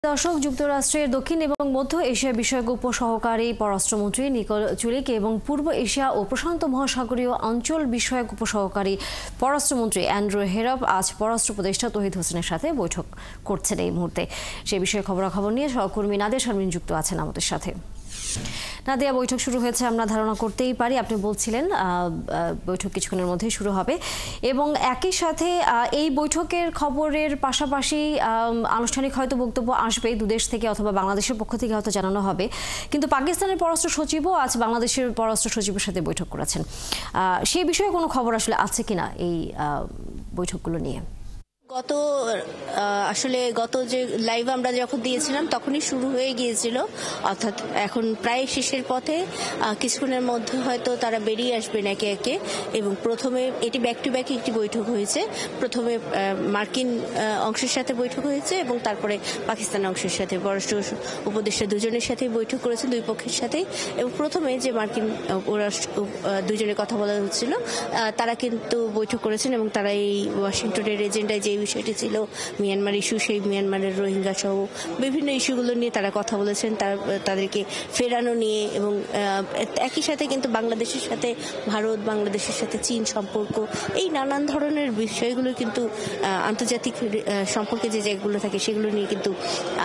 দর্শক, যুক্তরাষ্ট্রের দক্ষিণ এবং মধ্য এশিয়া বিষয়ক উপসহকারী পররাষ্ট্রমন্ত্রী নিকোল চুলিক এবং পূর্ব এশিয়া ও প্রশান্ত মহাসাগরীয় অঞ্চল বিষয়ক উপসহকারী পররাষ্ট্রমন্ত্রী অ্যান্ড্রু হেরপ আজ পররাষ্ট্র উপদেষ্টা তৌহিদ হোসেনের সাথে বৈঠক করছেন এই মুহূর্তে। সে বিষয়ে খবরাখবর নিয়ে সহকর্মী নাদিয়া শারমিন যুক্ত আছেন আমাদের সাথে। নাদিয়া, বৈঠক শুরু হয়েছে আমরা ধারণা করতেই পারি, আপনি বলছিলেন বৈঠক কিছুক্ষণের মধ্যেই শুরু হবে এবং একই সাথে এই বৈঠকের খবরের পাশাপাশি আনুষ্ঠানিক হয়তো বক্তব্য আসবে দুদেশ থেকে অথবা বাংলাদেশের পক্ষ থেকে হয়তো জানানো হবে, কিন্তু পাকিস্তানের পররাষ্ট্র সচিবও আজ বাংলাদেশের পররাষ্ট্র সচিবের সাথে বৈঠক করেছেন। সেই বিষয়ে কোনো খবর আসলে আছে কিনা এই বৈঠকগুলো নিয়ে? গত যে লাইভ আমরা যখন দিয়েছিলাম তখনই শুরু হয়ে গিয়েছিল, অর্থাৎ এখন প্রায় শেষের পথে। কিছুক্ষণের মধ্যে হয়তো তারা বেরিয়ে আসবেন একে একে এবং প্রথমে এটি ব্যাক টু ব্যাক একটি বৈঠক হয়েছে। প্রথমে মার্কিন অংশের সাথে বৈঠক হয়েছে এবং তারপরে পাকিস্তান অংশের সাথে পররাষ্ট্র উপদেষ্টা দুজনের সাথে বৈঠক করেছেন, দুই পক্ষের সাথে। এবং প্রথমে যে মার্কিন দুজনে কথা বলা হচ্ছিল তারা কিন্তু বৈঠক করেছেন এবং তারা এই ওয়াশিংটনের এজেন্ডায় যে বিষয়টি ছিল মিয়ানমার ইস্যু, সেই মিয়ানমারের রোহিঙ্গা সহ বিভিন্ন ইস্যুগুলো নিয়ে তারা কথা বলেছেন, তাদেরকে ফেরানো নিয়ে। এবং একই সাথে কিন্তু বাংলাদেশের সাথে ভারত, বাংলাদেশের সাথে চীন সম্পর্ক, এই নানান ধরনের বিষয়গুলো কিন্তু আন্তর্জাতিক সম্পর্কে যে জায়গাগুলো থাকে সেগুলো নিয়ে কিন্তু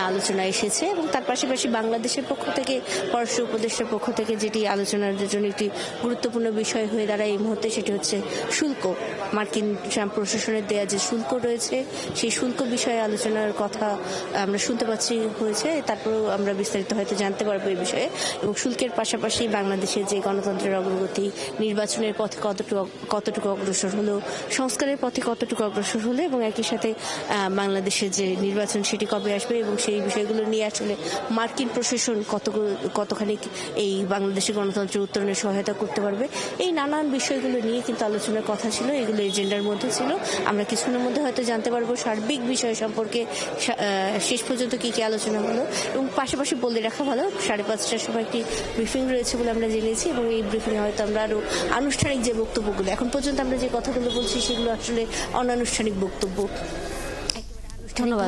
আলোচনা এসেছে। এবং তার পাশাপাশি বাংলাদেশের পক্ষ থেকে পররাষ্ট্র উপদেষ্টার পক্ষ থেকে যেটি আলোচনার জন্য একটি গুরুত্বপূর্ণ বিষয় হয়ে দাঁড়ায় এই মুহূর্তে, সেটি হচ্ছে শুল্ক। মার্কিন ট্রাম্প প্রশাসনের দেয়া যে শুল্ক রয়েছে সেই শুল্ক বিষয়ে আলোচনার কথা আমরা শুনতে পাচ্ছি হয়েছে। তারপরেও আমরা বিস্তারিত হয়তো জানতে পারবো এই বিষয়ে। এবং শুল্কের পাশাপাশি বাংলাদেশের যে গণতন্ত্রের অগ্রগতি, নির্বাচনের পথে কতটুকু অগ্রসর হলো, সংস্কারের পথে কতটুকু অগ্রসর হলো, এবং একই সাথে বাংলাদেশের যে নির্বাচন সেটি কবে আসবে এবং সেই বিষয়গুলো নিয়ে আসলে মার্কিন প্রশাসন কতখানি এই বাংলাদেশের গণতন্ত্রের উত্তরণে সহায়তা করতে পারবে, এই নানান বিষয়গুলো নিয়ে কিন্তু আলোচনার কথা ছিল। এগুলো এজেন্ডার মধ্যে ছিল। আমরা কিছুক্ষণের মধ্যে হয়তো জানতে পারবো সার্বিক বিষয় সম্পর্কে শেষ পর্যন্ত কি কি আলোচনা হলো। এবং পাশাপাশি বলে রাখা ভালো, 5:30টার সময় একটি ব্রিফিং রয়েছে বলে আমরা জেনেছি এবং এই ব্রিফিংয়ে হয়তো আমরা আরো আনুষ্ঠানিক যে বক্তব্যগুলো এখন পর্যন্ত আমরা যে কথাগুলো বলছি সেগুলো আসলে অনানুষ্ঠানিক বক্তব্য। ধন্যবাদ